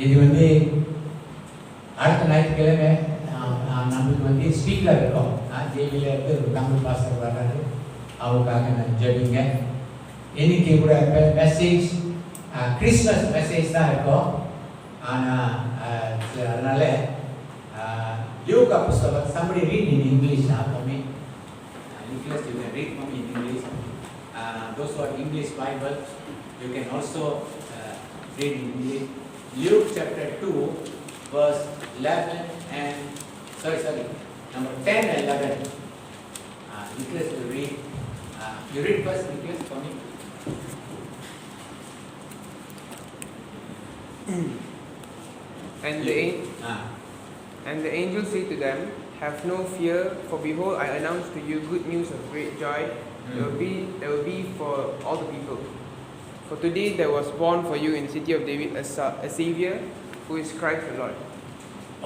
இது வந்து அடுத்த ஞாயிற்றுக்கிழமை நம்மளுக்கு வந்து ஸ்பீக்கர் இருக்கும். ஜேபியில் இருந்து ஒரு தமிழ் பாஸ்டர் வர்றாரு, அவருக்காக நான் ஜெபிங்க. இன்னைக்கு கூட மெசேஜ் கிறிஸ்மஸ் மெசேஜ் தான் இருக்கும். ஆனால் அதனால லூக்கா புஸ்தகம் somebody read in English for me. Nicholas, you can read for me in English. Those who are English Bible, you can also read in English. Luke chapter 2 verse 11 and number 10 and 11. Nicholas will read. You read first, Nicholas, for me. And the angel said to them, "Have no fear, for behold, I announce to you good news of great joy. There will be for all the people. For today there was born for you in the city of David a Savior, who is Christ the Lord."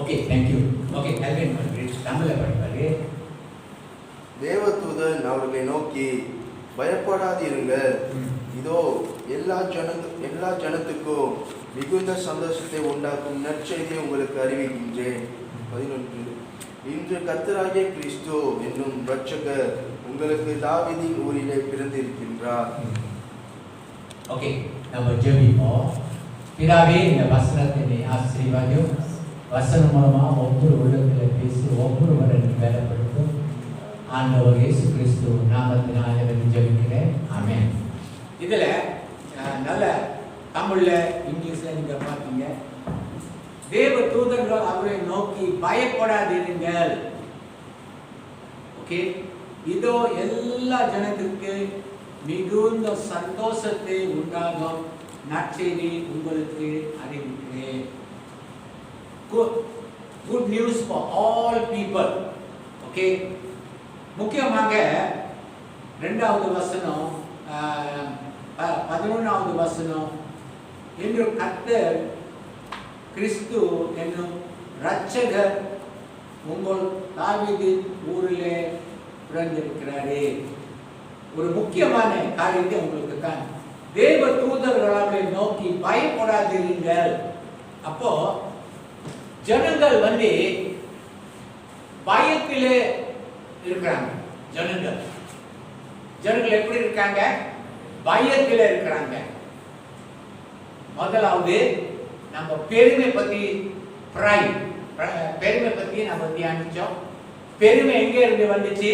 Okay, thank you. Okay, Alvin will read. Tamil படிப்பாரு. தேவதூதன் அவர்களை நோக்கி, பயப்படாதீருங்கள், இதோ எல்லா ஜனத்துக்கும் மிகுந்த சந்தோஷத்தை உண்டாக்கும் நற்செய்தியை உங்களுக்கு அறிவிக்கின்றேன். 11. இன்று கர்த்தராகிய கிறிஸ்து என்னும் இரட்சகர் உங்களுக்கு தாவீதின் ஊரிலே பிறந்திருக்கின்றார். ஓகே, நம்ம ஜெபிப்போம். பிதாவே, இந்த வசனத்தை ஆசீர்வதியும். வசனம் மூலமா ஒவ்வொரு உள்ளத்தில் பேசி ஒவ்வொருவரை வேலைப்படுத்தும். ஆண்டவர் இயேசு கிறிஸ்து நாமத்தினாலே ஜெபிக்கிறேன். ஆமென். இதுல நல்ல தமிழ்ல இங்கிலீஷ்ல நீங்க பார்த்தீங்க. தேவ தூதர்கள் அவரை நோக்கி பயப்படாதீர்கள். ஓகே, இதோ எல்லா ஜனத்துக்கு மிகுந்த சந்தோஷத்தை உண்டாகும் நற்செய்தி உங்களுக்கு அறிவிக்கிறேன். Good news for all people. Okay, முக்கியமாக 2வது வசனம் 11வது வசனம், இன்று கர்த்தர் கிறிஸ்து என்னும் இரட்சகர் உங்கள் தாவீதின் ஊரிலே பிறந்திருக்கிறாரே. ஒரு முக்கியமான காரியத்தை உங்களுக்கு தான். தேவ தூதர்களை நோக்கி பயப்படாதீர்கள். அப்போ ஜனங்கள் வந்து பயத்திலே இருக்கிறாங்க. ஜனங்கள் எப்படி இருக்காங்க? பயத்திலே இருக்கிறாங்க. முதலாவது நம்ம பெருமை பத்தி பெருமை பத்தி நம்ம தியானிச்சோம். பெருமை எங்க இருந்து வந்துச்சு?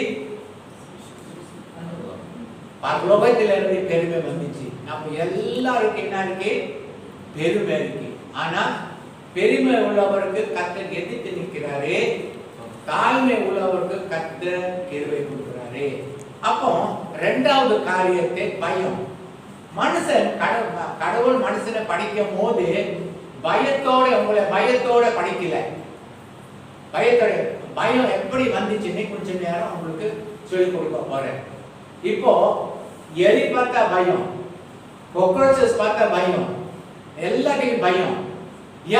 பரலோகத்தில இருந்து பெருமை வந்துச்சு. நம்ம எல்லாருக்கும் என்ன இருக்கு? பெருமை இருக்கு. ஆனா பெருமை உள்ளவருக்கு கர்த்தர் எதிர்த்து நிற்கிறாரு, தாழ்மை உள்ளவருக்கு கர்த்தர் கிருபை கொடுக்கிறாரு. அப்போ 2வது காரியத்தை பயம். மனுஷன் கடவுள் மனுஷனை படிக்கும் போது பயத்தோட படிக்கல. பயம் எப்படி வந்துச்சுன்னு கொஞ்ச நேரம் உங்களுக்கு சொல்லிக் கொடுக்க போறேன். இப்போ எலி பார்த்தா பயம், காக்ரோச்சஸ் பார்த்தா பயம், எல்லாத்தையும் பயம்.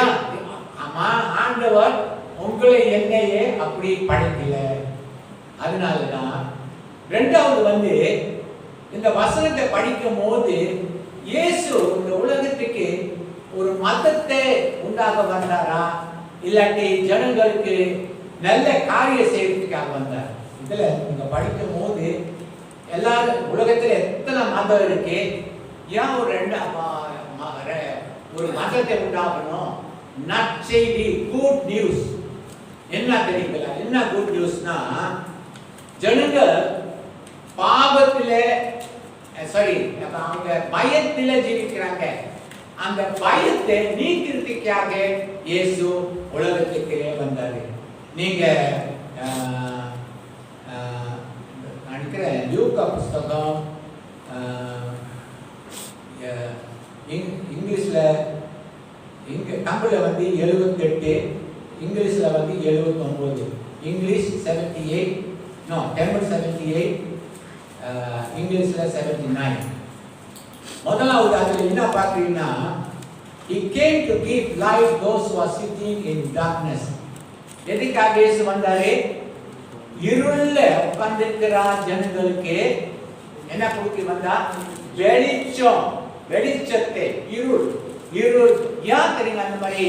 ஏன்? ஆண்டவர் உங்களை என்னையே அப்படி படைக்கல. அதனாலதான் 2வது இந்த வசனத்தை படிக்கும் போது இயேசு இந்த உலகத்துக்கு ஒரு மதத்தை உண்டாக வந்தாரா, இல்லாட்டி ஜனங்களுக்கு நல்ல காரியம் செய்யறதுக்காக வந்தார்? இதுல நீங்க படிக்கும் போது எல்லாரும் உலகத்துல எத்தனை மதம் இருக்கு, ஏன் ஒரு மதத்தை உண்டாகணும்? நற்செய்தி, குட் நியூஸ். என்ன தெரியுங்களா? என்ன குட் நியூஸ்னா, ஜனங்கள் பாவத்திலே அவங்க பயத்திலே ஜீவிக்கிறாங்க. அந்த பயத்தை நீக்கிறதுக்காக இயேசு உலகத்துக்கு வந்தாரு. நீங்க நினைக்கிற லூக்கா புஸ்தகம் இங்கிலீஷ்ல தமிழ்ல 78, இங்கிலீஷ்ல 79. இங்கிலீஷ் 78, தமிழ் 78, இங்கிலீஷ்ல 79. முதலாவது அதுல என்ன பாக்குறீங்கன்னா, he came to give light those who are sitting in darkness. எதுக்காக இயேசு வந்தாரு? இருள்ல உட்கார்ந்திருக்கிற ஜனங்களுக்கு என்ன கொடுக்க வந்தா? வெளிச்சத்தை. இருள் இருள். ஏன் தெரியுங்க அந்த மாதிரி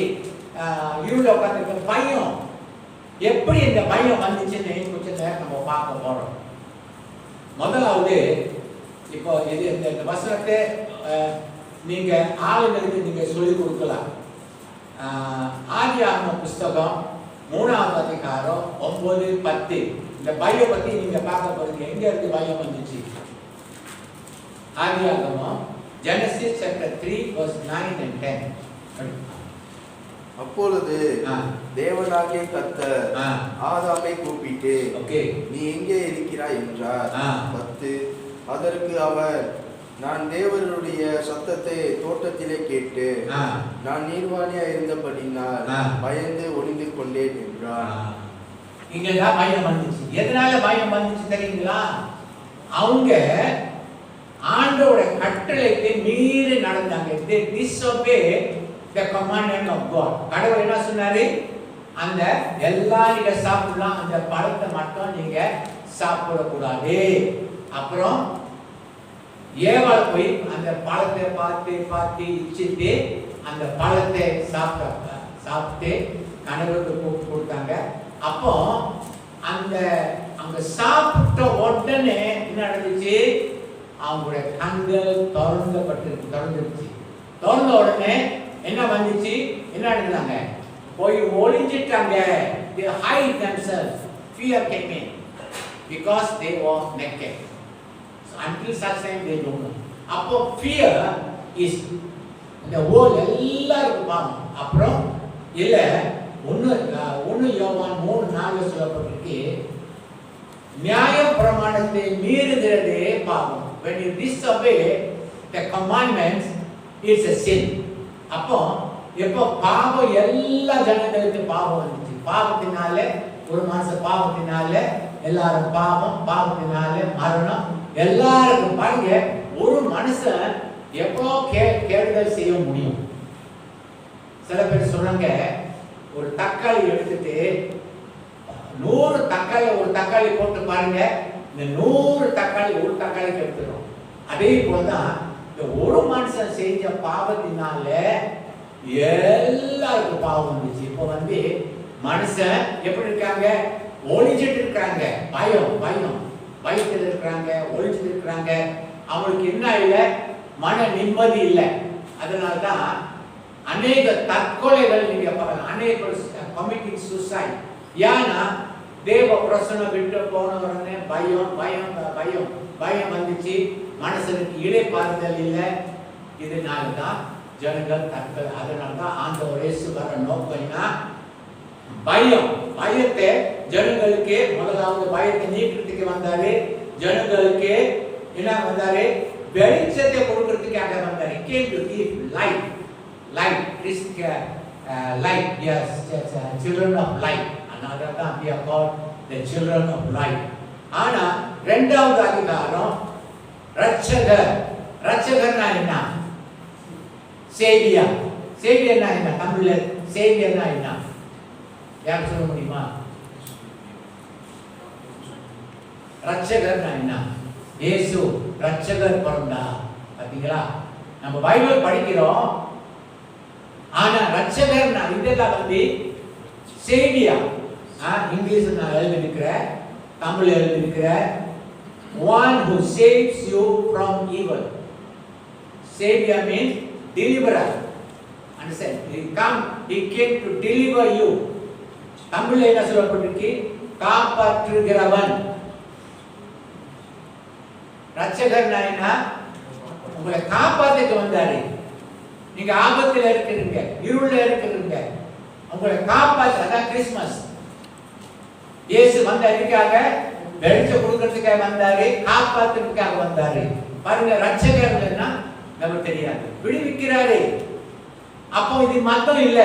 இருள உட்காந்துருக்க? பயம். எப்படி இந்த பயம் வந்துச்சுன்னு கொஞ்ச நேரம் நம்ம பார்க்க போறோம். முதலாவது இப்போ இது இந்த வசனத்தை நீங்க ஆளுநருக்கு நீங்க சொல்லிக் கொடுக்கலாம். ஆதியாகம புஸ்தகம் 3ஆம் அதிகாரம் 9, 10 இந்த பயம் பத்தி நீங்க பார்க்க போறீங்க. எங்க இருந்து பயம் வந்துச்சு? ஆதியாகமம் Genesis chapter 3 verse 9 and 10. அப்பொழுது தேவனாகிய கர்த்தர் ஆதாமை கூப்பிட்டு, நீ எங்கே இருக்கிறாய் என்றார். 10 அதற்கு அவர், நான் தேவனுடைய சத்தத்தை தோட்டத்திலே கேட்டு நான் நீர்வாணியா இருந்தபடினால் பயந்து ஒளிந்து கொண்டேன் என்றார். இங்கதான் பயம் வந்துச்சு. எதனால பயம் வந்துச்சு தெரியுங்களா? அவங்க ஆண்டவரோட கட்டளைக்கு மீறி நடந்தாங்க. they disobeyed the commandment of God. கடவுள் என்ன சொன்னாரு? அந்த எல்லா நீங்க சாப்பிடலாம், அந்த பழத்தை மட்டும் நீங்க சாப்பிடக்கூடாது. அப்புறம் ஏவாள் போய் அந்த பழத்தை பார்த்து இச்சிட்டு அந்த பழத்தை சாப்பிட்டு கணவருக்கு கொடுத்தாங்க. அப்போ அந்த அங்க சாப்பிட்ட உடனே என்ன நடந்துச்சு? அவங்களுடைய கண்கள் திறந்துருச்சு. திறந்த உடனே என்ன வந்துச்சு? என்ன நடந்தாங்க? போய் ஒளிஞ்சிட்டாங்க. they hide themselves. Fear came in because they were naked. So until such time they don't know. அப்போ fear is இந்த world எல்லாருக்கும் பாவம். அப்புறம் இல்ல ஒன்னு யோவான் 3:4 சொல்லப்பட்டிருக்கு, நியாய பிரமாணத்தை மீறுகிறதே பாவம். when you disobey the commandments it's a sin. அப்போ எப்போ பாவம் எல்லா ஜனங்களுக்கு பாவம் வந்துச்சு. பாவத்தினால ஒரு மனுஷன் பாவத்தினால எல்லாரும் பாவத்தினால மரணம் எல்லாருக்கும். பாருங்க, ஒரு மனுஷன் எப்போ கேடுதல் செய்ய முடியும்? சில பேர் சொல்றாங்க, ஒரு தக்காளி எடுத்துட்டு 100 தக்காளி ஒரு தக்காளி போட்டு பாருங்க, இந்த 100 தக்காளி ஒரு தக்காளிக்கு எடுத்துடும். அதே போலதான் இந்த ஒரு மனுஷன் செஞ்ச பாவத்தினால எல்லாருக்கும் பாவம் வந்துச்சு. இப்போ மனுஷன் எப்படி இருக்காங்க? ஒளிஞ்சிட்டு இருக்காங்க. பயத்தில் இருக்கிறாங்க, ஒளிஞ்சிட்டு இருக்கிறாங்க. அவங்களுக்கு என்ன இல்லை? மன நிம்மதி இல்லை. அதனால்தான் அநேக தற்கொலைகள் நீங்க பார்க்கலாம். அநேக கமிட்டிங் சூசைட். ஏன்னா தேவ பிரசன்னம் விட்டு போன உடனே பயம் வந்துச்சு. மனுஷனுக்கு இளைப்பாறுதல் இல்லை. இதனால்தான் ஜனங்கள் தற்கொலை. அதனால்தான் ஆண்டவர் இயேசு வர நோக்கம்னா பயத்தை ஜனங்களுக்கு முதலாவது பயத்தை நீக்கிறதுக்கு வந்தாரு. ஜனங்களுக்கு என்ன வந்தாரு? வெளிச்சத்தை கொடுக்கிறதுக்காக வந்தாரு. came to give light. Light, yes, children of light. Another time we are called the children of light. ஆனா இரண்டாவது அதிகாரம் ரட்சகர்னா என்ன? சேவியர்னா என்ன? தமிழ்ல சேவியர்னா என்ன? யார் சொல்ல முடியுமா? ரட்சகர்னா என்ன? இயேசு ரட்சகர் பிறந்தா. பாத்தீங்களா? நம்ம பைபிள் படிக்கிறோம். ஆனா ரட்சகர்னா இதெல்லாம் சேவியா. இங்கிலீஷ்ல நான் எழுதியிருக்கிறேன், தமிழ்ல எழுதியிருக்கிறேன். one who saves you from evil. Savior means deliverer. Understand? He came to deliver you. தமிழ்ல என்ன சொல்லப்பட்டிருக்கு? காப்பாற்றுகிறவன். ரட்சகர்னா என்ன? உங்களை காப்பாத்துக்கு வந்தாரு. நீங்க ஆபத்துல இருக்கிறீங்க, இருள்ல இருக்கிறீங்க, உங்களை காப்பாற்ற. அதான் கிறிஸ்மஸ். இயேசு வந்ததுக்காக வெளிச்சம் கொடுக்கறதுக்காக வந்தாரு, காப்பாத்துறதுக்காக வந்தாரு. பாருங்க, ரட்சகர்னா நமக்கு தெரியாது, விடுவிக்கிறாரு. அப்போ இது மதம் இல்ல,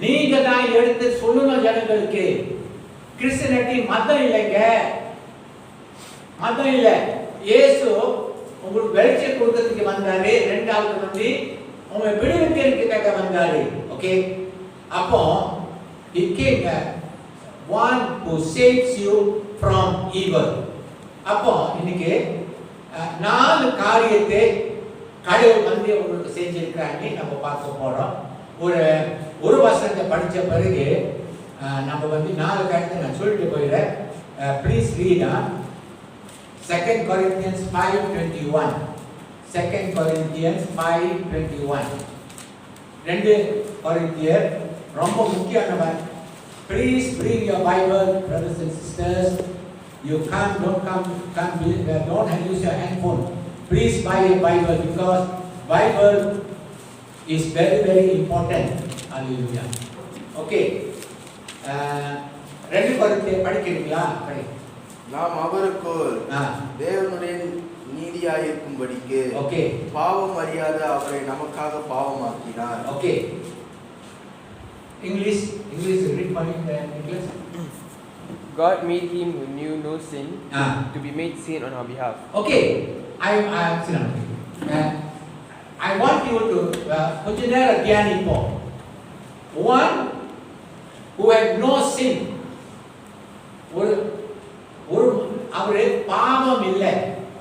நீங்க தான் எடுத்து சொல்லணும் ஜனங்களுக்கு. கிறிஸ்டியானிட்டி மதம் இல்லைங்க, மதம் இல்ல. இயேசு உங்களுக்கு வெளிச்சம் கொடுக்கறதுக்கு வந்தாரு. இரண்டாவது உங்களை விடுவிக்கிறதுக்காக வந்தாரு. ஓகே, அப்போ he came one who saves you from evil. அப்போ இன்னைக்கு 4 காரியத்தை கடவுள் வந்து உங்களுக்கு செஞ்சிருக்கிறாங்க நம்ம பார்க்க போறோம். ஒரு வசனத்தை படிச்ச பிறகு நம்ம வந்து 4 காரியத்தை நான் சொல்லிட்டு போயிடுறேன். Please read 2 Corinthians 5:21. 2 Corinthians 5:21. 2 கொரிந்தியர் ரொம்ப முக்கியமானவர். Please bring your Bible, brothers and sisters. You don't use your handphone. Please buy a Bible because Bible is very, very important. Hallelujah. Okay. 2 கொரிந்தியர் படிக்கிறீங்களா? படி. நாம் அவருக்குள் தேவனுடைய நீதியாயிருக்கும்படிக்கு பாவம் அறியாத அவரை நமக்காக பாவமாக்கினார். Okay. English read for me in English. God made him who knew no sin to be made sin on our behalf. Okay. I want you to கொஞ்ச நேரம் தியானிப்போம். One who had no sin. ஒரு அவரு பாவம் இல்லை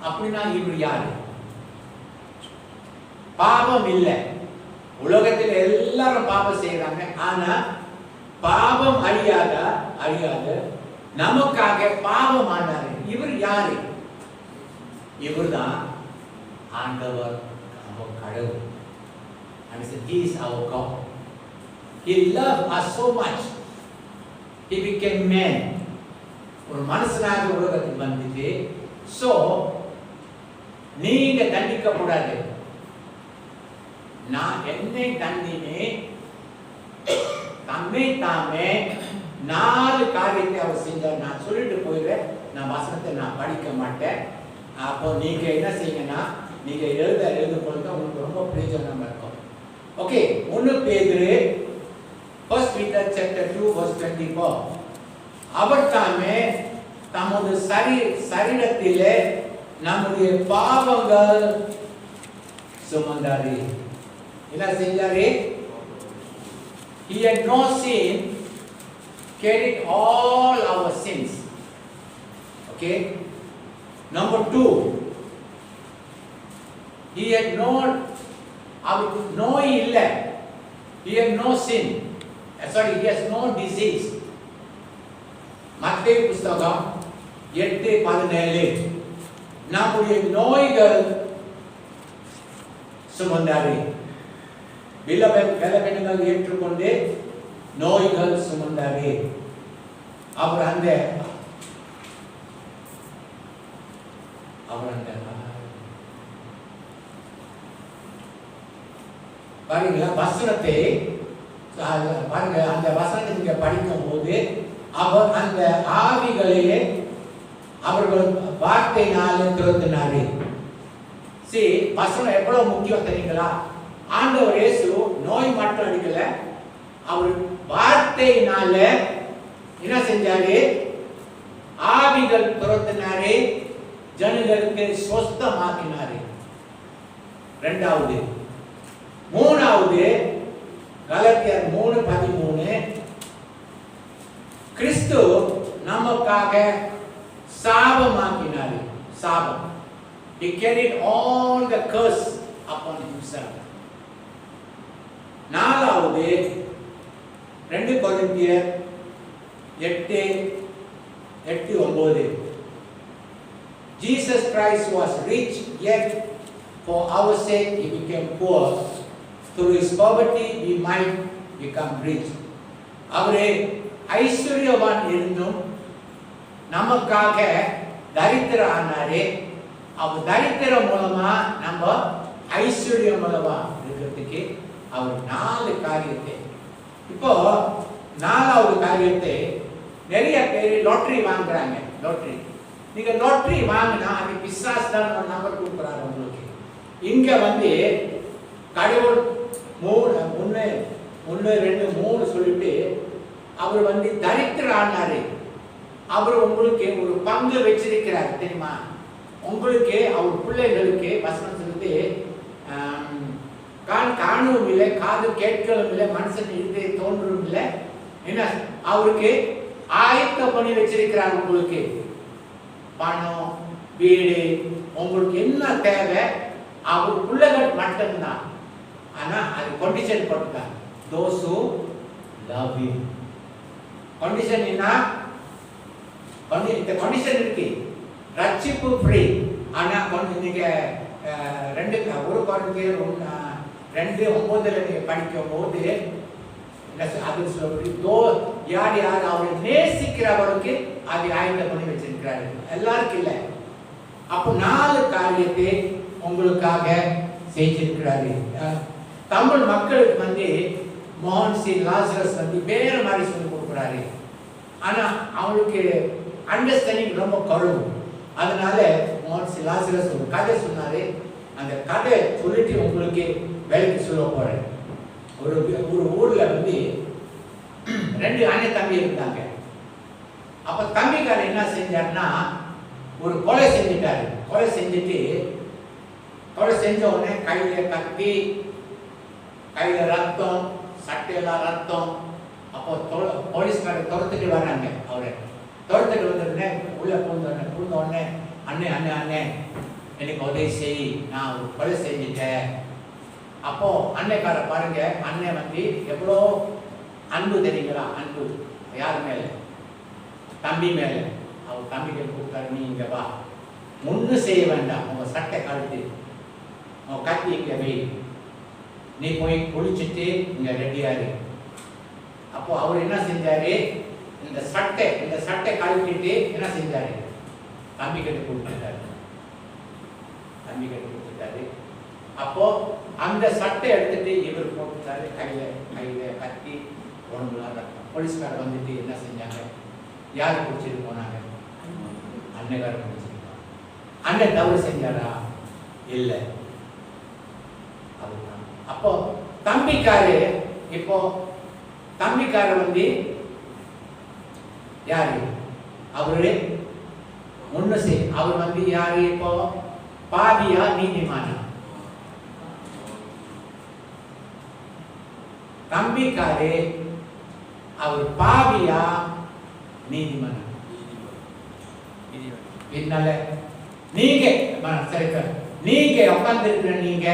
அப்படின்னா இவர் யாரு? பாவம் இல்லை. உலகத்தில் எல்லாரும் பாவம் செய்யறாங்க. ஆனா பாவம் அறியாத நமக்காக பாவம் ஆனாரு. இவர் யாரு? இவர்தான் ஆண்டவர், நம்ம கடவுள். And he is our God. He loved us so much. He became man. ஒரு மனுஷனாக உலகத்தில் வந்துட்டு, சோ நீங்க தண்டிக்க கூடாது. நான் என்னை தண்டினே தம்மை தாமே 4 காரியத்தை அவர் செஞ்சார். நான் சொல்லிட்டு போயிடுறேன். நான் வசனத்தை நான் படிக்க மாட்டேன். அப்போ நீங்க என்ன செய்யுங்கன்னா, நீங்க எழுத பொழுது உங்களுக்கு ரொம்ப பிரயோஜனமா இருக்கும். ஓகே. 1 பேதுரு 1 Peter chapter 2 verse 24. அவர் தாமே தமது சரீரத்திலே நம்முடைய பாவங்கள் சுமந்தாரே. என்ன செஞ்சாரே? He had no sin, carried all our sins. Okay. Number 2, he had no illa. He had no sin. He has no disease. மத்தேயு புத்தகம் 8:17 நம்முடைய நோய்கள் சுமந்தாரே. பலவீனங்கள் ஏற்றுக்கொண்டு நோய்கள் சுமந்தாரே. அவர் அந்த பாருங்க வசனத்தை பாருங்க. அந்த வசனத்தை நீங்க படிக்கும் போது அவர் அந்த ஆவிகளையே அவர்கள் வார்த்தையினாலே துரத்தினாரே. வசனம் எவ்வளவு முக்கியம் தெரியுங்களா? ஆண்டவர் இயேசு நோய் மட்டும் அடிக்கல, அவர் வார்த்தையினால என்ன செஞ்சாரு? ஆவிகள் துரத்தினாரே, ஜனங்களுக்கு சொஸ்தமாக்கினாரே. 2வது. 3வது கலாத்தியர் 3:13 கிறிஸ்து நமக்காக சாபமாக்கினார். சாபம். He carried all the curse upon himself. 4வது 2 கொரிந்தியர் 8:9 Jesus Christ was rich, yet for our sake he became poor. Through his poverty we might become rich. அவரே ஐஸ்வர்யவான் இருந்தும் நமக்காக தரித்திர ஆனாரே. அவர் தரித்திரம் மூலமா நம்ம ஐஸ்வர்யம் மூலமா இருக்கிறதுக்கு அவர் 4 காரியத்தை. இப்போ 4வது காரியத்தை நிறைய பேர் லாட்டரி வாங்குறாங்க. லாட்டரி நீங்க லாட்டரி வாங்கினா அது பிசாசு தான் ஒரு நம்பர் கொடுக்குறாரு உங்களுக்கு. இங்க வந்து கடவுள் 1 2 3 சொல்லிட்டு அவர் வந்து தரித்திர ஆனாரு. அவர் உங்களுக்கு ஒரு பங்கு வச்சிருக்கிறார் தெரியுமா? உங்களுக்கு அவர் பிள்ளைகளுக்கு வசனம் சொல்லுது, காணவும் இல்லை, காது கேட்கவும் இல்லை, மனுஷன் இருதய தோன்றவும் இல்லை. என்ன அவருக்கு ஆயத்தம் பண்ணி வச்சிருக்கிறார். உங்களுக்கு பணம், வீடு, உங்களுக்கு என்ன தேவை அவர் பிள்ளைகள் மட்டும்தான். ஆனா அது கண்டிஷன் போட்டுட்டார். those who love him. Condition என்ன? இந்த கண்டிஷன் இருக்கு, ரட்சிப்பு ஃப்ரீ. ஆனா நீங்க 1 கொரிந்தியர் 2:9 நீங்க படிக்கும் போது அது சொல்லி யார் யார் அவரை நேசிக்கிறவருக்கு அதை ஆயத்தம் பண்ணி வச்சிருக்கிறாரு, எல்லாருக்கும் இல்லை. அப்போ 4 காரியத்தை உங்களுக்காக செஞ்சிருக்கிறாரு. தமிழ் மக்களுக்கு வந்து மோகன் சி லாசரஸ் வந்து வேற மாதிரி சொல்லி கொடுக்குறாரு. ஆனா அவங்களுக்கு அண்டர்ஸ்டாண்டிங் ரொம்ப குறைவு. அதனால மோகன் சி லாசரஸ் ஒரு கதை சொன்னாரு. அந்த கதை சொல்லிட்டு உங்களுக்கு வேலைக்கு சொல்ல போறேன். ஒரு ஊர்ல வந்து 2 அண்ணன் தம்பி இருந்தாங்க. அப்ப தம்பிக்காரர் என்ன செஞ்சாருன்னா ஒரு கொலை செஞ்சிட்டாரு. கொலை செஞ்ச உடனே கையில கத்தி, கையில ரத்தம், சட்டையெல்லாம் ரத்தம். அப்போ போலீஸ்காரர் துரத்துட்டு வராங்க. அவரை துரத்துட்டு வந்தோடனே உள்ள பூந்த உடனே அண்ணே எனக்கு உதவி செய், நான் ஒரு கொலை செஞ்சுட்டேன். அப்போ அன்னைக்கார பாருங்க, அண்ணன் வந்து எவ்வளோ அன்பு தெரியுங்களா? அன்பு யார் மேல? தம்பி மேல. அவர் தம்பிக்கு கூப்பிட்டாரு, நீ இங்க வா, ஒன்றும் செய்ய வேண்டாம், உங்க சட்டை கழுத்து, உங்க கத்தி இங்க வை, நீ போய் குளிச்சுட்டு இங்க ரெடியாரு. அப்போ அவர் என்ன செஞ்சாரு? இந்த சட்டை கழுத்திட்டு என்ன செஞ்சாரு? தம்பி கிட்ட கொடுத்துட்டாரு. அப்போ அந்த சட்டை எடுத்துட்டு இவர் போட்டுட்டாரு. கையில கத்தி, உடம்புல ரத்தம். போலீஸ்காரர் வந்துட்டு என்ன செஞ்சாங்க? யாரு குடிச்சிட்டு போனாங்க? அண்ணகாரர் குடிச்சிட்டு போனாங்க. அண்ணன் தவறு செஞ்சாரா? இல்லை. அப்போ தம்பிக்காரு வந்து யாரு? அவரு ஒண்ணு செய். அவர் வந்து யாரு? இப்போ பாவியா நீதிமானா? தம்பிக்காரு அவர் பாவியா நீதிமானா? இதனால நீங்க உட்கார்ந்து இருக்கிற நீங்க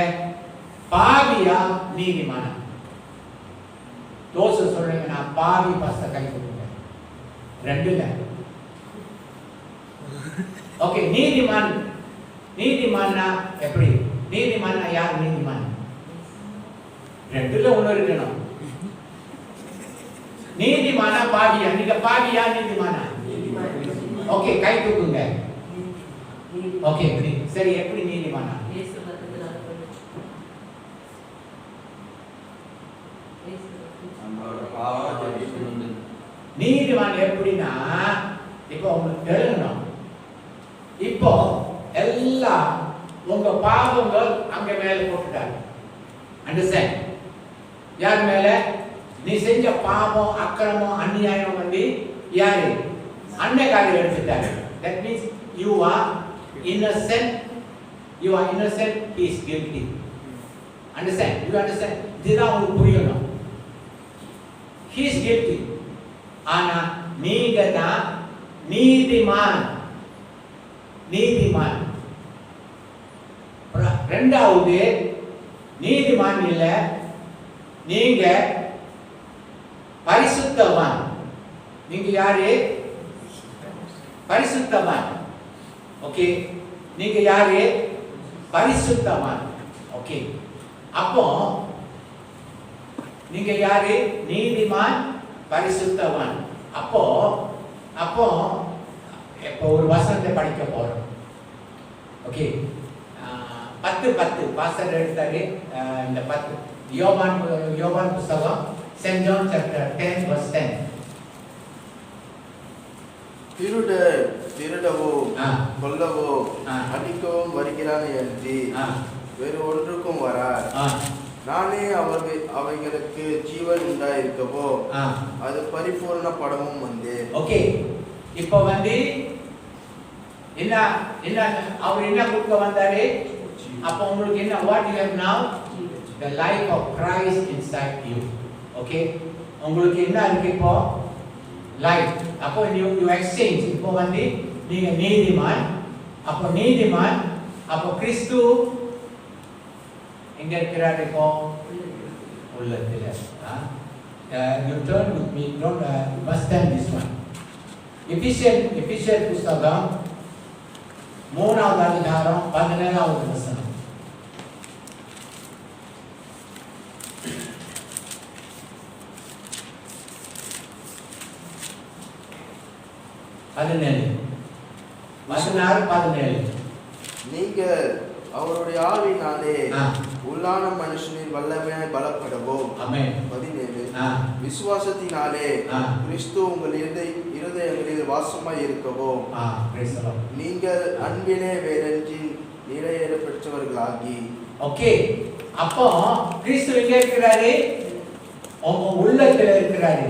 பாவியா நீதிமானா? தோசை சொல்றீங்க, நான் பாவி பாஸ்த கை கொடுங்க. 2 ஓகே. நீதிமான்னா எப்படி? நீதிமான்னா யார் நீதிமான்? 2ல ஒண்ணு இருக்கணும். நீதிமானா பாவியா? நீங்க பாவியா நீதிமானா? ஓகே, கை தூக்குங்க. ஓகே, சரி. எப்படி நீதிமானா? நீதிமான் எப்படின்னா, இப்போ உங்களுக்கு தெரியணும், இப்போ எல்லாம் உங்க பாவங்கள் அங்க மேல போட்டுட்டாங்க. அண்டர்ஸ்டாண்ட்? யார் மேல? நீ செஞ்ச பாவம், அக்கிரமம், அநியாயம் வந்து யாரு? அன்னைக்காரர் எடுத்துட்டாரு. That means you are innocent. You are innocent. He is guilty. Understand? You understand? இதுதான் உங்களுக்கு புரியணும். He is guilty. ஆனா நீங்க தான் நீதிமான். ரெண்டாவது நீதிமான் இல்ல, நீங்க பரிசுத்தவான். நீங்க யாரு? பரிசுத்தவான். ஓகே, நீங்க யாரு? பரிசுத்தவான். ஓகே, அப்போ நீங்க யாரு? நீதிமான், பரிசுத்தவான். அப்போ இப்போ ஒரு வசனத்தை படிக்க போறோம். ஓகே, 10 பாஸ்டர் எடுத்தாரு. இந்த 10 யோவான் புத்தகம் St. John chapter 10 verse 10. திருடவும் கொல்லவும் அடிக்கவும் வருகிறான் என்று வேறு ஒன்றுக்கும் வரார். நானே அவைகளுக்கு ஜீவன் உண்டாயிருக்கவோ அது பரிபூர்ணப்படவும் வந்தேன். ஓகே, இப்போ வந்து என்ன அவர் என்ன கொடுக்க வந்தாரு? அப்போ உங்களுக்கு என்ன? what you have now? The life of Christ inside you. Okay, உங்களுக்கு என்ன இருக்கு இப்போ? லைஃப். அப்போ you exchange. இப்போ வந்து நீங்க நீதிமான். அப்போ கிறிஸ்து எங்க இருக்கிறார் இப்போ? உள்ளத்தில். You turn with me, don't must stand this one. எபிசியர் புஸ்தகம் 3வது அதிகாரம் 17வது வசனம். நீங்கள் அவருடைய ஆவியினாலே உள்ளான மனுஷனின் வல்லமையாய் பலப்படவும். 17 விசுவாசத்தினாலே கிறிஸ்து உங்கள் இருதயங்களில் வாசமாய் இருக்கவும் நீங்கள் அன்பிலே வேறென்றி நிறைவேற பெற்றவர்களாகி. ஓகே, அப்போ கிறிஸ்து எங்க இருக்கிறாரு? உங்க உள்ளத்துல இருக்கிறாரு.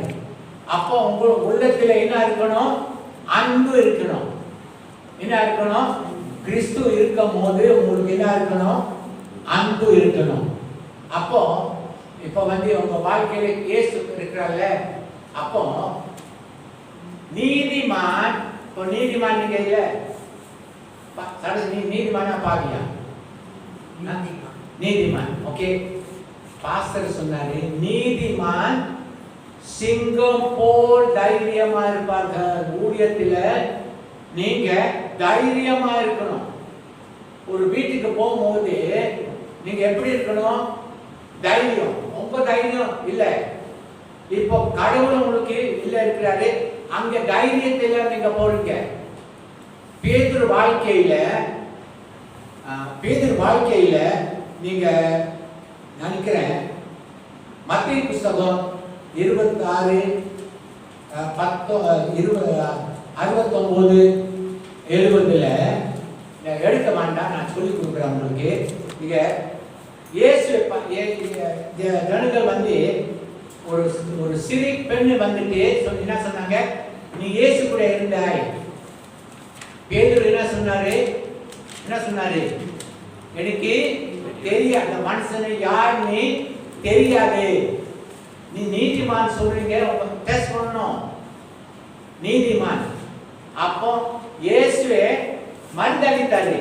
அப்போ உங்க உள்ளத்துல என்ன இருக்கணும்? அன்பு இருக்கணும். என்ன இருக்கணும்? கிறிஸ்து இருக்கும் போது உங்களுக்கு என்ன இருக்கணும்? அன்பு இருக்கணும். அப்போ இப்போ உங்க வாழ்க்கையில இயேசு இருக்கிறார்ல, அப்போ நீதிமான், இப்போ நீதிமான் நீங்க இல்ல நீதிமானா பாவியா? நீதிமான். ஓகே, பாஸ்டர் சொன்னாரு நீதிமான் சிங்கம் போல் தைரியமா இருப்பார்கள். ஊழியத்துல நீங்க தைரியமா இருக்கணும். ஒரு வீட்டுக்கு போகும்போது நீங்க எப்படி இருக்கணும்? தைரியம். ரொம்ப தைரியம் இல்ல. இப்போ கடவுள் உங்களுக்கு இல்ல இருக்கிறாரு, அங்க தைரியத்துல நீங்க போறீங்க. பேதுரு வாழ்க்கையில நீங்க நினைக்கிறேன் மத்தேயு புஸ்தகம் 26 69 70 எடுக்க வேண்டாம், நான் சொல்லி கொடுக்குறேன் உங்களுக்கு. நீங்க இயேசு ஜனங்கள் ஒரு சிறு பெண்ணு வந்துட்டு என்ன சொன்னாங்க? நீ இயேசு கூட இருந்தாய். பேதுரு என்ன சொன்னாரு? எனக்கு தெரியாது, அந்த மனுஷனை யாருன்னு தெரியாது. நீ நீதிமான் சொல்றீங்க, டெஸ்ட் பண்ணணும். நீதிமான். அப்போ இயேசுவே மறுதளித்தாரு.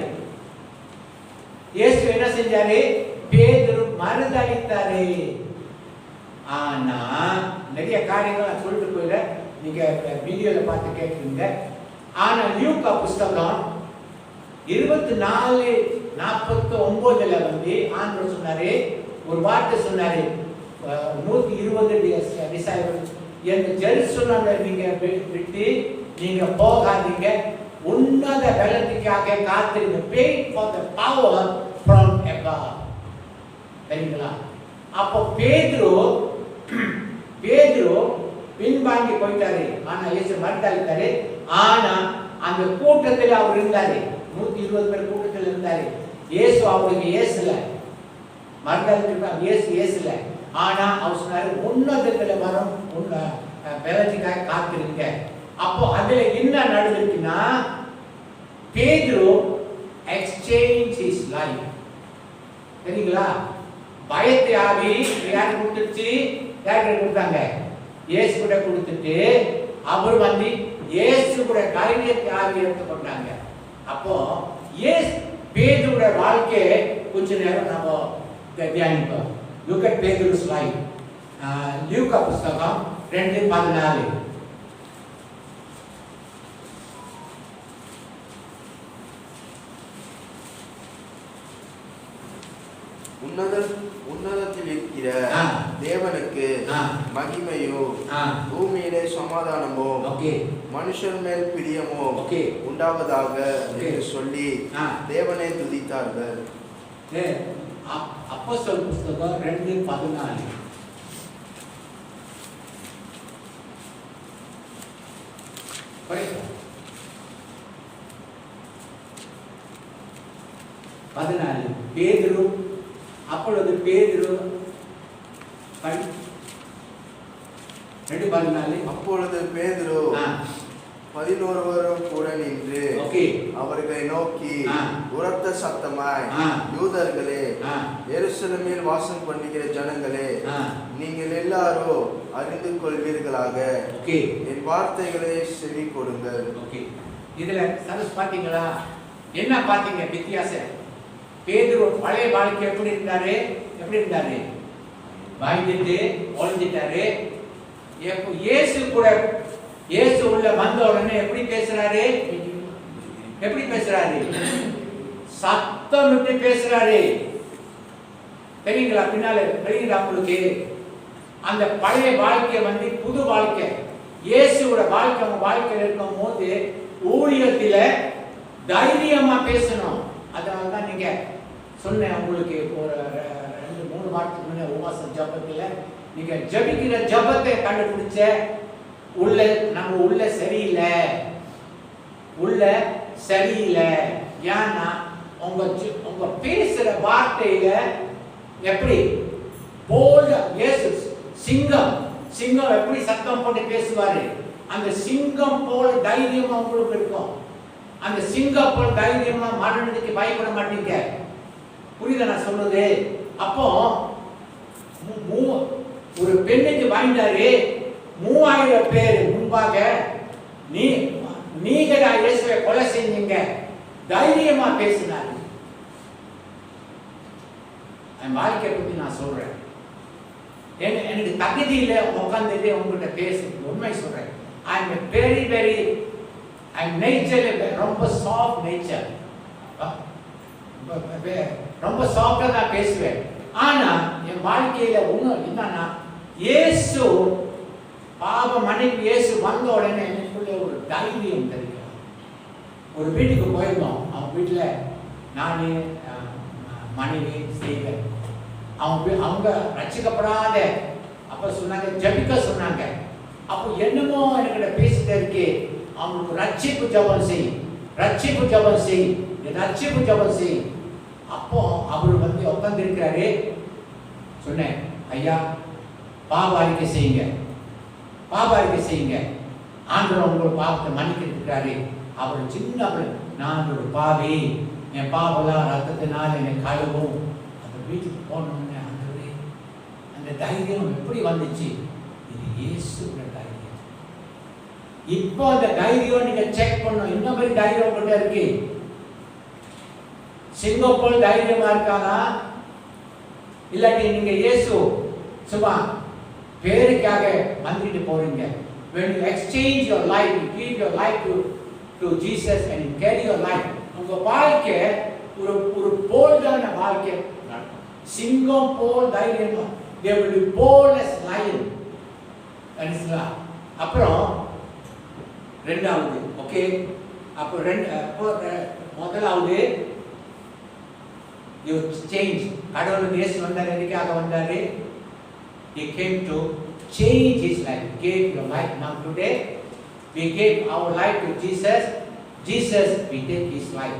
இயேசு என்ன செஞ்சாரு? பேதுரு மறுதளித்தாரு. ஆனா நிறைய காரியங்கள் நான் சொல்லிட்டு போயிடுறேன், நீங்க வீடியோல பார்த்து கேட்குறீங்க. ஆனா லூக்கா புஸ்தகம் 24:49 ஆண்டவர் சொன்னாரு, ஒரு வார்த்தை சொன்னாரு, 120 டிசைபிள் இந்த ஜெருசலேமை நீங்க விட்டு நீங்க போகாதீங்க, உன்னத பலத்துக்காக காத்திருங்க. Wait for the power from above. சரிங்களா? அப்போ பேதுரு பின்வாங்கி போயிட்டாரு. ஆனா இயேசு மறுதளித்தாரு. ஆனா அந்த கூட்டத்தில் அவர் இருந்தாரு. 120 பேர் கூட்டத்தில் இருந்தாரு. இயேசு அவருக்கு ஏசல, மறுதளித்தார். ஏசல. ஆனா அவர் சொன்னாரு, உன்னதத்துல வரும் பலத்துக்காக காத்திருங்க. அப்போ அதுல என்ன நடந்துருக்குன்னா, பேதுரு எக்ஸ்சேஞ்ச் ஹிஸ் லைஃப். சரிங்களா? பயத்தை ஆவி யார் கொடுத்துச்சு? யாருக்கு கொடுத்தாங்க? இயேசு கூட கொடுத்துட்டு அவர் இயேசு கூட தைரியத்தை ஆவி எடுத்துக்கொண்டாங்க. அப்போ பேதுருவோட வாழ்க்கை கொஞ்ச நேரம் நம்ம தியானிப்போம். Look at Pedro's life. லூக்கா புஸ்தகம் 2:14. உன்னதத்தில் இருக்கிற தேவனுக்கு மகிமையோ, பூமியிலே சமாதானமோ, மனுஷர் மேல் பிரியமோ உண்டாவதாக என்று சொல்லி தேவனை துதித்தார்கள். அப்போஸ்தலர் புஸ்தகம் 2:14. பேதுரு, அப்பொழுது பேதுரு 2:14. அப்பொழுது பேதுரு 11 கூட நின்று அவர்களை நோக்கி உரத்த சத்தமாய், யூதர்களே, எருசலேமில் வாசம் பண்ணுகிற ஜனங்களே, நீங்கள் எல்லாரும் அறிந்து கொள்வீர்களாக, என் வார்த்தைகளை செவி கொடுங்கள். இதுல சரஸ் பாத்தீங்களா? என்ன பாத்தீங்க வித்தியாசம்? பேதுரு பழைய வாழ்க்கை எப்படி இருந்தாரு வாங்கிட்டு ஒழிஞ்சிட்டாரு. இயேசு கூட இயேசு உள்ள வந்த உடனே எப்படி பேசுறாரு? சத்தம் விட்டு பேசுறாரு. தெரியுங்களா? பின்னால தெரியுங்களா உங்களுக்கு? அந்த பழைய வாழ்க்கை புது வாழ்க்கை, இயேசுவோட வாழ்க்கை அவங்க வாழ்க்கையில் இருக்கும் போது ஊழியத்துல தைரியமா பேசணும். அதனாலதான் நீங்க சொன்னேன் உங்களுக்கு ஒரு 2-3 வாரத்துக்கு முன்னே உபவாச ஜபத்துல நீங்க ஜபிக்கிற ஜபத்தை கண்டுபிடிச்ச நம்ம உள்ள சரியில்லை. ஏன்னா உங்க பேசுற வார்த்தையில எப்படி இயேசு சிங்கம் எப்படி சத்தம் போட்டு பேசுவாரு, அந்த சிங்கம் போல தைரியமா உங்களுக்கு இருக்கும். அந்த சிங்கம் போல தைரியமா மரணத்துக்கு பயப்பட மாட்டீங்க. புரியுதா நான் சொல்றது? அப்போ ஒரு பெண்ணுக்கு வாங்கிட்டாரு 3000 பேர் முன்பாக நீங்க தான் இயேசுவை கொலை செஞ்சீங்க, தைரியமா பேசினாரு. என் வாழ்க்கையை பத்தி நான் சொல்றேன். எனக்கு தகுதி இல்லை உட்காந்துட்டு உங்ககிட்ட பேச. உண்மை சொல்றேன். ரொம்ப சாஃப்ட் நேச்சர், ரொம்ப சாஃப்டா தான் பேசுவேன். ஆனா என் வாழ்க்கையில ஒண்ணு என்னன்னா, இயேசு பாவ மன்னிப்பு இயேசு வந்த உடனே எனக்குள்ள ஒரு தைரியம் தெரியும். ஒரு வீட்டுக்கு போயிருந்தோம். அவங்க வீட்டுல நானு மனைவி செய்வேன். அவங்க ரட்சிக்கப்படாத அப்ப சொன்னாங்க, ஜபிக்க சொன்னாங்க. அப்போ என்னமோ என்கிட்ட பேசிட்டே இருக்கு, அவங்களுக்கு ரட்சிப்பு ஜபம் செய். அப்போ அவர் உட்கார்ந்து இருக்கிறாரு. சொன்னேன், ஐயா பாவ அறிக்கை செய்யுங்க, ஆண்டவர் உங்களோட பாவத்தை மன்னிக்க இருக்கிறாரு. அவர் சின்ன நான் ஒரு பாவி, என் பாவெல்லாம் ரத்தத்தினால் என்னை கழுவும். அந்த வீட்டுக்கு போனோம்னு அந்த தைரியம் எப்படி வந்துச்சு? இது இயேசுவோட தைரியம். இப்போ அந்த தைரியம் நீங்க செக் பண்ணணும். இந்த மாதிரி தைரியம் கொண்டு இருக்கு. சிங்கப்பூர் தைரியமா இருக்கானா? இல்லாட்டி நீங்க இயேசு சும்மா பேருக்காக வந்துட்டு போறீங்க. When you exchange your life, you give your life to Jesus and you carry your life. உங்க வாழ்க்கை ஒரு போல்டான வாழ்க்கை. சிங்கம் போல் தைரியமா, they will be bold as lion. அப்புறம் ரெண்டாவது, ஓகே, அப்போ முதலாவது you change. கடவுளுக்கு இயேசு வந்தார், எதுக்காக வந்தாரு? He came to change his life. He gave your life. Now today we gave our life to Jesus. Jesus, we take his life.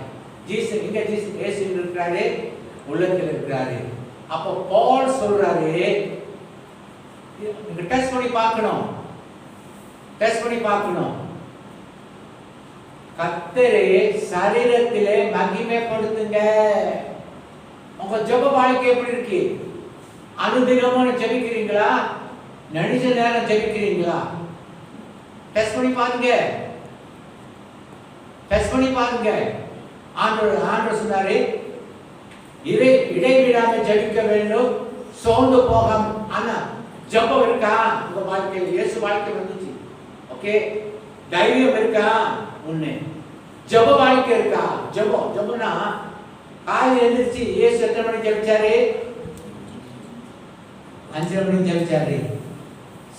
Jesus இங்க இயேசு இருக்கிறாரு, உள்ளத்துல இருக்கிறாரு. அப்போ பால் சொல்றாரு, நீங்க டெஸ்ட் பண்ணி பார்க்கணும். கர்த்தரை சரீரத்திலே மகிமைப்படுத்துங்க. உங்க ஜெப வாழ்க்கை எப்படி இருக்கு? அனுதினமும் ஜெபிக்கிறீங்களா? நடிச்ச நேரம் ஜெபிக்கிறீங்களா? டெஸ்ட் பண்ணி பாருங்க. ஆண்டவர் சொன்னாரு, இடைவிடாம ஜெபிக்க வேண்டும், சோர்ந்து போகாம. ஆனா ஜெபம் இருக்கா உங்க வாழ்க்கையில்? இயேசு வாழ்க்கை வந்துச்சு, ஓகே. தைரியம் இருக்கா? ஒண்ணு. ஜெப வாழ்க்கை இருக்கா? ஜெபம்னா காலையில் எழுந்திருச்சு இயேசு எத்தனை மணிக்கு ஜெபிச்சாரு? 5 மணிக்கு ஜெபிச்சாரு,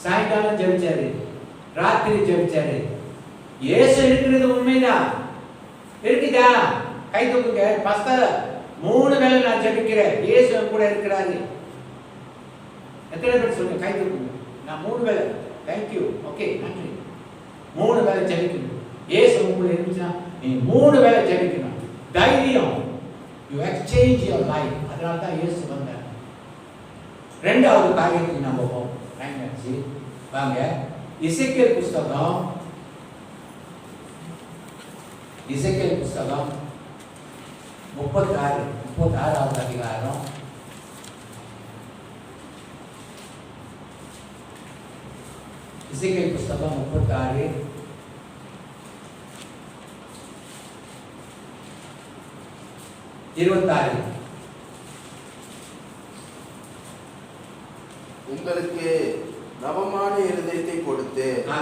சாயங்காலம் ஜெபிச்சாரு, ராத்திரி ஜெபிச்சாரு. இயேசு இருக்கிறது உண்மைதான். இருக்குதா? கை தூக்குங்க. பாஸ்டர் 3 வேளை நான் ஜெபிக்கிறேன், இயேசு கூட இருக்கிறாரு. எத்தனை பேர் சொல்லுங்க? கை தூக்குங்க. நான் 3 வேளை. தேங்க் யூ, ஓகே, நன்றி. 3 வேளை ஜெபிக்கணும். இயேசு கூட இருந்துச்சுன்னா நீ 3 வேளை ஜெபிக்கணும். தைரியம். You exchange your life. அதனால தான் இயேசு வந்தார். ரெண்டாவது காரியத்துக்கு நம்ம போவோம். வாங்க, எசேக்கியேல் புஸ்தகம் 36வது அதிகாரம். எசேக்கியேல் புஸ்தகம் 36 26. உங்களுக்கு நவமான இருதயத்தை கொடுத்து ஆ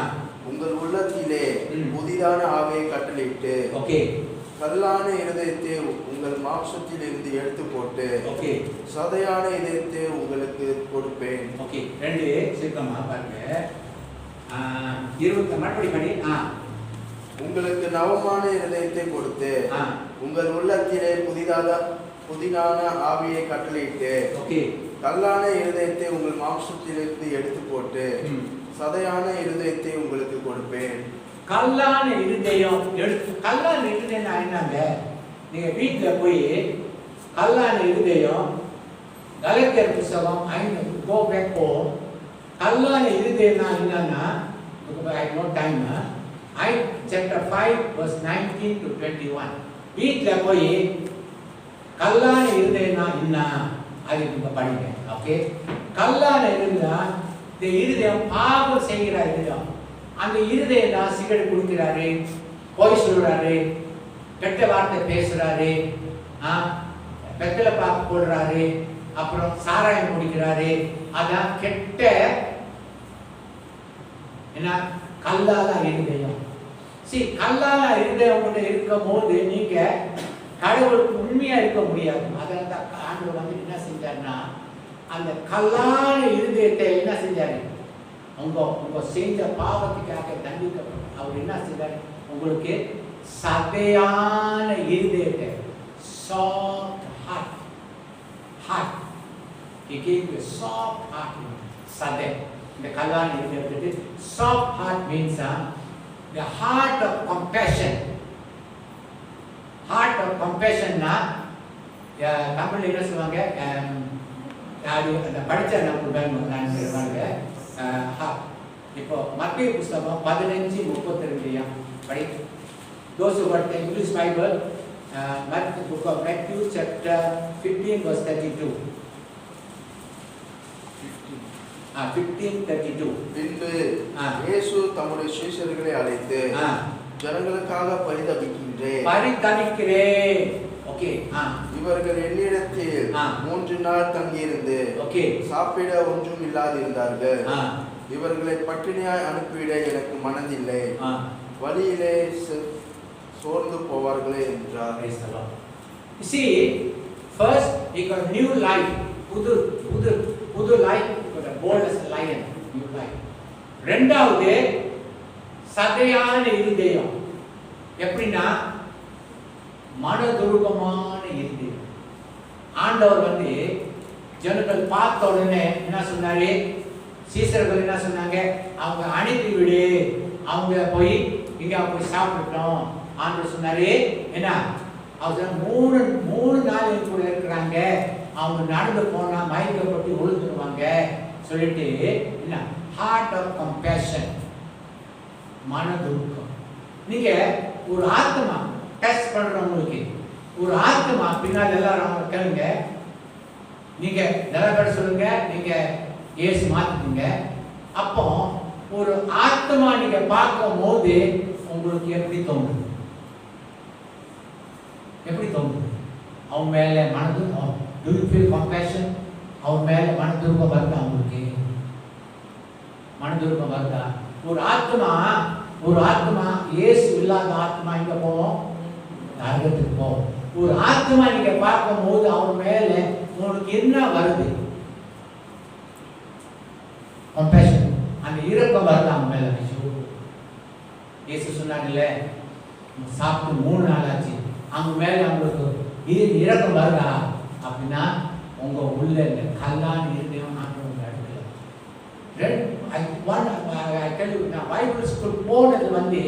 உங்கள் உள்ளத்திலே புதிதான ஆவியை கட்டளையிட்டு ஓகே கல்லான இருதயத்தை உங்கள் மாம்சத்திலிருந்து எடுத்து போட்டு ஓகே சதையான இதயத்தை உங்களுக்கு கொடுப்பேன். ஓகே ரெண்டு சீக்கிரமா பாருங்க. 20 மறுபடி படி. உங்களுக்கு நவமான இருதயத்தை கொடுத்து உங்கள் உள்ளத்திலே புதிதான ஆவியை கட்டளையிட்டு ஓகே கல்லான இருதயத்தை உங்கள் மாம்சத்திலிருந்து எடுத்து போட்டு சதையான இருதயத்தை உங்களுக்கு கொடுப்பேன். கல்லான இருதயம் எடுத்து கல்லான இருதயம் என்னங்க? நீங்க வீட்டுல போய் கல்லான இருதயம் கலாத்தியர் புத்தகம் 5 go back home. கல்லான இருதயம் என்னன்னா I have no time. chapter 5 verse 19 to 21. வீட்டுல போய் கல்லான இருதயம் என்ன அது நீங்க படிங்க. ஓகே கல்லான இருந்தா இந்த இருதயம் பாவம் செய்கிற இருதயம். அந்த இருதயம் தான் சிகரெட் குடிக்கிறாரு, பொய் சொல்றாரு, கெட்ட வார்த்தை பேசுறாரு, வெத்தலை பாக்கு போடுறாரு, அப்புறம் சாராயம் குடிக்கிறாரு. அதான் கெட்ட என்ன கல்லால இருதயம். கல்லால இருதயம் கூட இருக்கும் போது நீங்க கடவுளுக்கு உண்மையா இருக்க முடியாது. அதனால தான் ஆண்டவர் வந்து என்ன செஞ்சாருன்னா அந்த கல்லான இருதயத்தை என்ன செஞ்சாரு? உங்க செஞ்ச பாவத்துக்காக தண்டிக்கப்பட்ட அவர் என்ன செய்தார்? உங்களுக்கு சதையான இருதயத்தை soft heart he gave you a soft heart. சதை இந்த கல்லான இருதயத்துக்கு soft heart means the heart of compassion. heart of compassion னா தமிழ்ல என்ன சொல்லுவாங்க? அந்த படிச்ச நம்ம இப்போ மத்திய புஸ்தகம் 15:32 படி. Those who got the English Bible, book of Matthew chapter 15 verse 32. 15:32. பின்பு இயேசு தம்முடைய சீஷர்களை அழைத்து ஜனங்களுக்காக பரிதபிக்கிறேன். ஓகே இவர்கள் என்னிடத்தில் 3 நாள் தங்கியிருந்து சாப்பிட ஒன்றும் இல்லாதிருந்தார்கள். இவர்களை பட்டினியாய் அனுப்பிவிட எனக்கு மனதில்லை. வழியிலே சோர்ந்து போவார்களே என்றார். See, first he got new life. புது life, got a bold as a lion, new life. ரெண்டாவது சதையான இருதயம். எப்படின்னா மனதுருக்கமான இருதயம். ஆண்டவர் வந்து ஜனங்கள் பார்த்த உடனே என்ன சொன்னாரு? சீசர்கள் என்ன சொன்னாங்க? அவங்க அனுப்பி விடு, அவங்க போய் இங்க போய் சாப்பிட்டோம். ஆண்டவர் சொன்னாரு என்ன? அவங்க மூணு நாள் கூட இருக்கிறாங்க, அவங்க நடந்து போனா மயக்கப்பட்டு விழுந்துருவாங்க சொல்லிட்டு என்ன? ஹார்ட் ஆஃப் கம்பேஷன், மனதுருக்கம். நீங்க ஒரு ஆத்மா டெஸ்ட் பண்றவங்களுக்கு ஒரு ஆத்மா பின்னால் எல்லாரும் கேளுங்க. நீங்க நிறைய பேர் சொல்லுங்க நீங்க இயேசு மாத்திட்டீங்க. அப்போ ஒரு ஆத்மா நீங்க பார்க்கும் போது உங்களுக்கு எப்படி தோணுது? எப்படி தோணுது? அவன் மேல மனது do you feel compassion? அவன் மேல மனதுருக்கம் வருதா? உங்களுக்கு மனதுருக்கம் வருதா? ஒரு ஆத்மா இயேசு இல்லாத ஆத்மா இங்க போவோம், நரகத்துக்கு போவோம். ஒரு ஆத்மா நீங்க பார்க்கும் போது அவன் மேல உங்களுக்கு என்ன வருது? compassion, அந்த இரக்கம் வருது அவன் மேல. இயேசு சொன்னாங்கல்ல, சாப்பிட்டு 3 நாள் ஆச்சு, அவங்க மேல அவங்களுக்கு இரக்கம் வருதா? அப்படின்னா உங்க உள்ள இந்த கல்லான இருதயம் ஆண்டவங்க அடுக்கல. நான் பைபிள் ஸ்கூல் போனது வந்து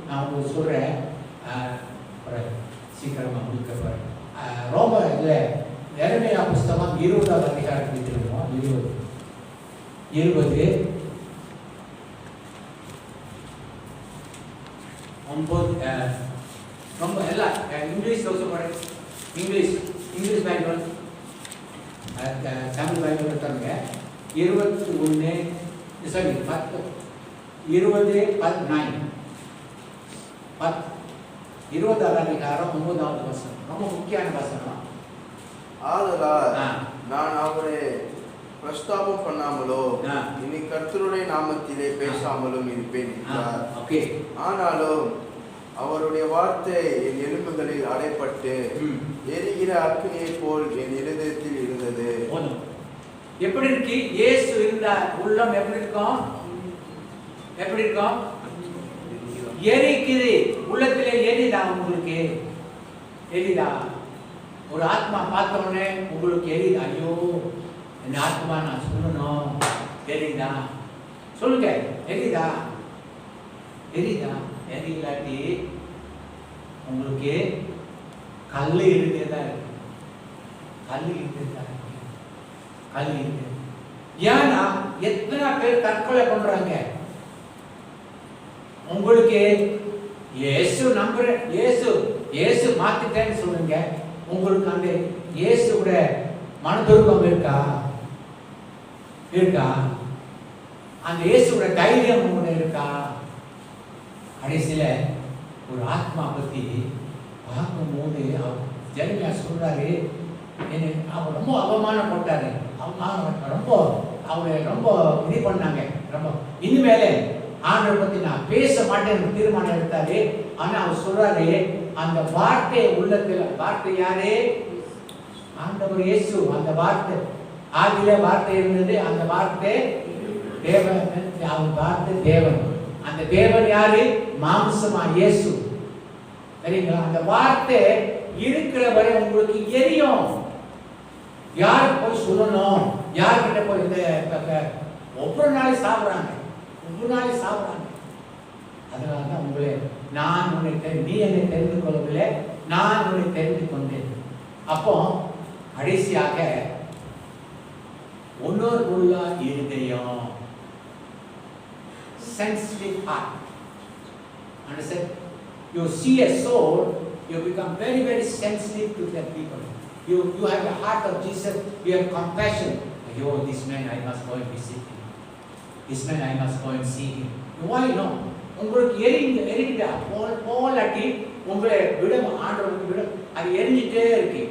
நான் உங்களுக்கு சொல்றேன், சீக்கிரமா முடிக்க போறேன். ரோம இதுல எரேமியா புஸ்தகம் 20ஆவது அதிகாரத்துக்கு திரும்புவோம். 20 ரொம்ப எல்லாம் இங்கிலீஷ் சொல்றேன். இங்கிலீஷ் பைபிள், தமிழ் பைபிள் எடுத்தாங்க. 21 சாரி 20:9 20ஆவது அதிகாரம் 9வது வசனம் ரொம்ப முக்கியமான வசனம். ஆதலால் நான் அவரை பிரஸ்தாபம் பண்ணாமலோ ஆ. இனி கர்த்தருடைய நாமத்திலே பேசாமலும் இருப்பேன் என்றார். ஓகே. ஆனாலும் அவருடைய வார்த்தை என் எலும்புகளில் அடைப்பட்டு எரிகிற அக்கினியைப் போல் என் இருதயத்தில் இருந்தது. போதும். எப்படி இருக்கு? இயேசு இருந்த உள்ளம் எப்படி இருக்கும்? எப்படி இருக்கும்? எரிக்குது. உள்ளத்திலே எரிதா உங்களுக்கு? எரிதா? ஒரு ஆத்மா பார்த்த உடனே உங்களுக்கு எரிதா? ஐயோ இந்த ஆத்மா நான் சொல்லணும், எரிதா? சொல்லுங்க, எரிதா? எரிதா? எரியில்லாட்டி உங்களுக்கு கல் இருந்ததா இருக்கு. கல் இருந்ததா இருக்கு. கல் இருக்கு. ஏன்னா எத்தனை பேர் தற்கொலை பண்றாங்க? உங்களுக்கு இயேசு நம்புற, இயேசு மாத்திட்டேன்னு சொல்லுங்க. உங்களுக்கு அந்த இயேசுவோட மனதுருக்கம் இருக்கா? இருக்கா? அந்த இயேசுவோட தைரியம் உங்களுக்கு இருக்கா? கடைசியில ஒரு ஆத்மா பத்தி பார்க்கும்போது ஜெரமியா சொல்றாரு, அவர் ரொம்ப அவமானப்பட்டாரு. ரொம்ப அவரை ரொம்ப இது பண்ணாங்க. ரொம்ப இனிமேல ஆண்டவரை பத்தி நான் பேச மாட்டேன்னு தீர்மானம் எடுத்தாரு. ஆனா அவர் சொல்றாரு, அந்த வார்த்தை உள்ளத்துல, வார்த்தை யாரு? ஆண்டவர் இயேசு. அந்த வார்த்தை ஆதியில வார்த்தை இருந்தது. அந்த வார்த்தை தேவன். அவர் வார்த்தை தேவன். அந்த தேவன் யாரு? மாம்சமா இயேசு. சரிங்களா? அந்த வார்த்தை இருக்கிற வரை உங்களுக்கு எரியும். யார் போய் சொல்லணும்? யார்கிட்ட போய் ஒவ்வொரு நாளையும் சாப்பிடுறாங்க, ஒவ்வொரு நாளையும் சாப்பிடுறாங்க. அதனாலதான் உங்களே நான் உன்னை நீ என்னை தெரிந்து கொள்ளவில்லை, நான் உன்னை தெரிந்து கொண்டேன். அப்போ கடைசியாக உணர்வுள்ள இருதயம், sensitive heart. Understand? You see a soul, you become very, very sensitive to the people. You have the heart of Jesus. You have compassion. Oh, this man I must go and visit him. This man I must go and see him. Why no? உங்களுக்கு எரியுதா? போலாட்டி உங்களை விட ஆண்டவருக்கு விட அது எரிஞ்சிட்டே இருக்கு.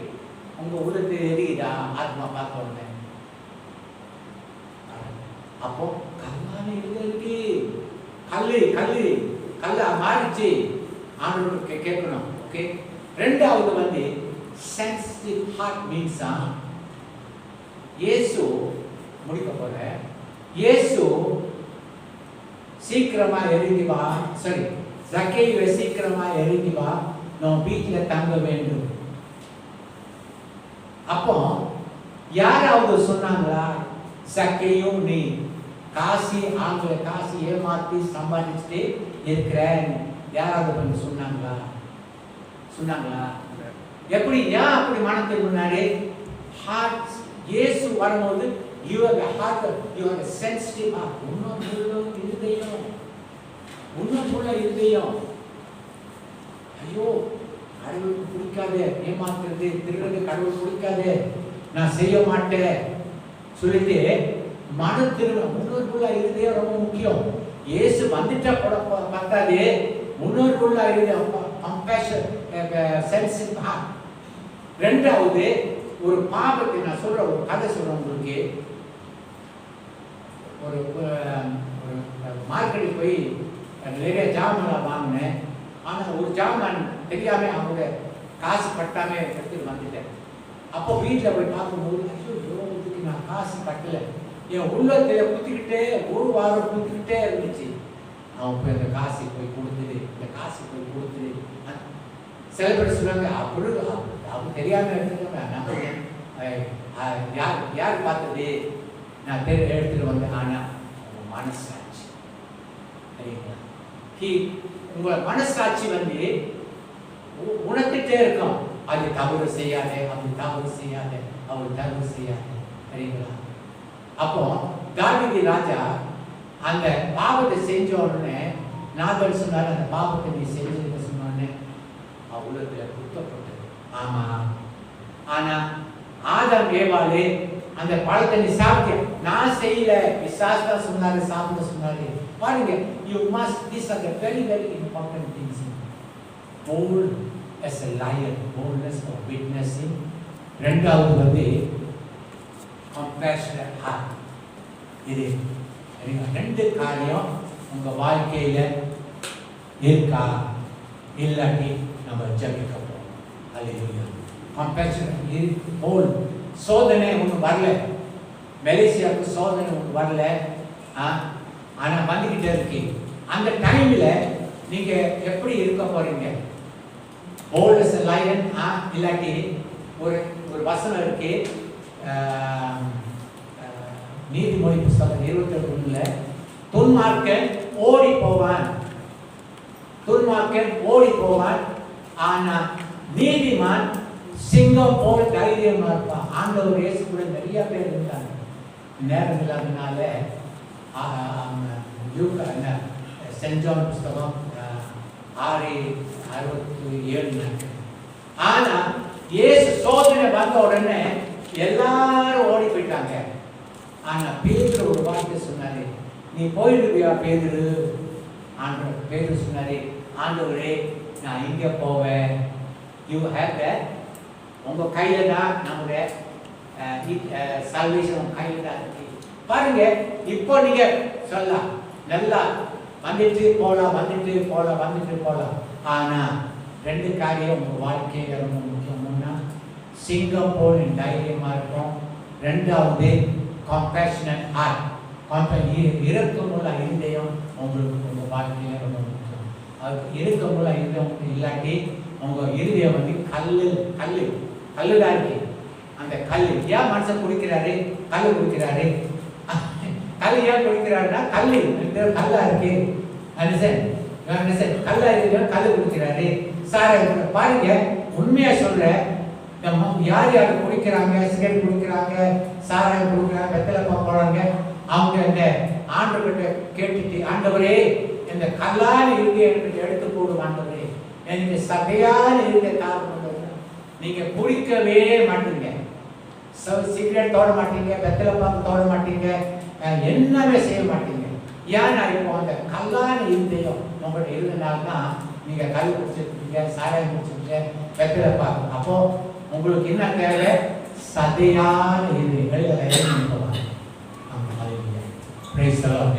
உங்க உள்ளத்து எரியுதா? ஆத்மா பார்த்த உடனே அப்போ கல்லான இருக்கு. கல்லா மாறிச்சு. ஆண்டவருக்கு கேட்கணும். ஓகே. ரெண்டாவது வந்து sensitive heart means இயேசு முடிக்க போற. இயேசு சீக்கிரமா இறங்கி வா. சரி, சக்கேயுவை சீக்கிரமா இறங்கி வா, நான் வீட்டுல தங்க வேண்டும். அப்போ யாராவது சொன்னாங்களா, சக்கேயும் நீ ஆங்கில காசி ஏமாத்தி சம்பாதிச்சுட்டு இருக்கிறேன் யாராவது பண்ணி சொன்னாங்களா? எப்படி? ஏன் அப்படி மனத்துக்கு முன்னாடி ஹார்ட் இயேசு வரும்போது you have a heart, you have a sensitive heart. உன்னுள்ள இருதயம் ஐயோ கடவுளுக்கு பிடிக்காதே, ஏமாத்துறது திருடுறது கடவுளுக்கு பிடிக்காதே, நான் செய்ய மாட்டேன் சொல்லிட்டு மன திருமணம். முன்னோருக்குள்ள இருதயம் ரொம்ப முக்கியம். இயேசு வந்துட்டா பத்தாது, முன்னோருக்குள்ள இருதயம் கம்பேஷன், சென்சிட்டிவ் ஹார்ட். ரெண்டாவது ஒரு பாவத்தை நான் சொல்ற ஒரு கதை சொல்றேன் உங்களுக்கு. ஒரு மார்க்கெட்டுக்கு போய் நிறைய ஜாமான் வாங்கினேன். ஆனால் ஒரு ஜாமான் தெரியாம அவங்க காசு கட்டாம எடுத்துட்டு வந்துட்டேன். அப்போ வீட்டில் போய் பார்க்கும்போது ஐயோ நான் காசு கட்டலை, என் உள்ளத்தில் குத்திக்கிட்டே ஒரு வாரம் குத்திக்கிட்டே இருந்துச்சு. அவன் போய் அந்த காசை போய் கொடுத்துட்டு சில பேர் சொல்லுவாங்க அப்படி அவங்க தெரியாம எடுத்துக்கோங்க. யார் பார்த்தது? நான் எடுத்துட்டு வந்தேன். ஆனா உங்க மனசாட்சி சரிங்களா? உங்க மனசாட்சி வந்து உணர்த்திட்டே இருக்கும், அது தவறு செய்யாதே, அது தவறு செய்யாதே, அவர் தவறு செய்யாதே. சரிங்களா? அப்போ தாவீது ராஜா அந்த பாவத்தை செஞ்ச உடனே நாபல் சொன்னார், அந்த பாவத்தை நீ செஞ்சதுன்னு சொன்னோடனே உள்ளத்துல குத்தப்பட்டது. ஆமா, ஆனா ஆதாம் ஏவாளே அந்த பழத்தை நீ சாப்பிட்ட, நான் செய்யல, பிசாசு தான் சொன்னாரு, சாப்பிட சொன்னாரு. பாருங்க, you must, these are the very, very important things. Bold as a lion, boldness of witnessing. ரெண்டாவது வந்து compassionate heart. இது ரெண்டு காரியம் உங்கள் வாழ்க்கையில் இருக்கா, இல்லாட்டி நம்ம ஜபிக்க போகிறோம். அல்லேலூயா. கம்பேஷன் ஹோல் சோதனை ஒன்று வரல, மலேசியாவுக்கு சோதனை ஒன்று வரல, ஆனால் வந்துக்கிட்டே இருக்கு. அந்த டைமில் நீங்கள் எப்படி இருக்க போகிறீங்க? bold as a lion, இல்லாட்டி ஒரு வசனம் இருக்கு, நீதிமொழி புஸ்தகம் 28 துன்மார்க்கன் ஓடி போவான், துன்மார்க்கன் ஓடி போவான், ஆனா நீதிமான் சிங்கம் போல தைரியமா இருப்பான். ஆண்டவர் இயேசு கூட நிறைய பேர் இருந்தாங்க. நேரம் இல்லாதனால சென்ட் ஜான் புஸ்தகம் 6:67. ஆனா இயேசு சோதனை வந்த உடனே எல்லாரும் ஓடி போயிட்டாங்க. ஆனா பேதுரு ஒரு வார்த்தை சொன்னாரு, நீ போயிடுவியா பேதுரு? ஆண்டவர் பேதுரு சொன்னாரு, ஆண்டவரே நான் இங்க போவேன். யூ ஹேவ் தட், உங்க கையில தான் நம்முடைய சால்வேஷன் கையில தான் இருக்கு. பாருங்க, இப்போ நீங்க சொல்லலாம் நல்லா வந்துட்டு போலாம், வந்துட்டு போலாம், வந்துட்டு போலாம். ஆனா ரெண்டு காரியம் உங்க வாழ்க்கையில ரொம்ப முக்கியம்னா, சிங்கம் போல் தைரியமா இருக்கும். ரெண்டாவது compassionate heart, இரக்கமுள்ள இருதயம் உங்களுக்கு உங்க வாழ்க்கையில ரொம்ப முக்கியம். அது இரக்கமுள்ள இருதயம் இல்லாட்டி உங்க இருதயம் வந்து கல்லுதான் இருக்கு. அந்த கல் ஏன் மனுஷன் குடிக்கிறாரு? கல் குடிக்கிறாரு. கல் ஏன் குடிக்கிறாருன்னா கல்லா இருக்கு. கல்லா இருக்கு, கல் குடிக்கிறாரு. சார் பாருங்க, உண்மையா சொல்ற, யார் யார் குடிக்கிறாங்க, சிகரெட் குடிக்கிறாங்க, சாராயம் குடிக்கிறாங்க, வெத்தலைப்பா போறாங்க, அவங்க இந்த ஆண்டவர்கிட்ட கேட்டுட்டு, ஆண்டவரே இந்த கல்லான இருக்க எனக்கு எடுத்து போடும், ஆண்டவரே எனக்கு சதையான இருக்க காரணம். நீங்க குடிக்கவே மாட்டீங்க, சிகரெட் தோட மாட்டீங்க, வெத்தலைப்பா தோட மாட்டீங்க, என்னவே செய்ய மாட்டீங்க. ஏன்னா இப்போ அந்த கல்லான இருதயம் உங்கள்கிட்ட இருந்தனால்தான் நீங்க கல் குடிச்சிருக்கீங்க, சாராயம் குடிச்சிருக்கீங்க, வெத்தலைப்பா. அப்போ உங்களுக்கு என்ன தேவை? சதையான இருதயம். Praise the Lord.